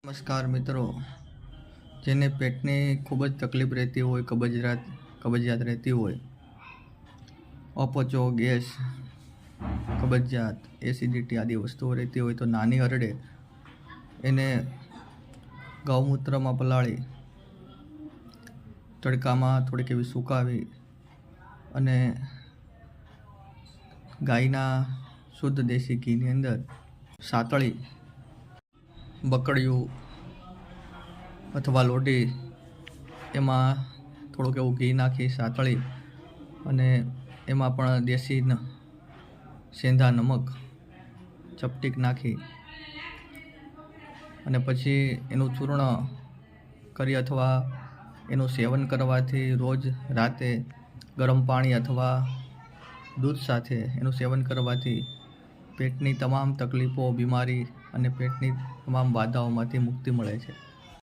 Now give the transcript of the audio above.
નમસ્કાર મિત્રો, જેને પેટની ખૂબ જ તકલીફ રહેતી હોય, કબજિયાત રહેતી હોય, અપચો, ગેસ, કબજિયાત, એસિડિટી આદિ વસ્તુઓ રહેતી હોય તો નાની હરડે એને ગૌમૂત્રમાં પલાળી તડકામાં થોડીક એવી સુકાવી અને ગાયના શુદ્ધ દેશી ઘીની અંદર સાતળી બકડિયું અથવા લોઢી એમાં થોડુંક એવું ઘી નાખી સાતળી અને એમાં પણ દેશી સેંધા નમક ચપટીક નાખી અને પછી એનું ચૂર્ણ કરી અથવા એનું સેવન કરવાથી રોજ રાતે ગરમ પાણી અથવા દૂધ સાથે એનું સેવન કરવાથી પેટની તમામ તકલીફો, બીમારી અને પેટની તમામ બાધાઓમાંથી મુક્તિ મળે છે.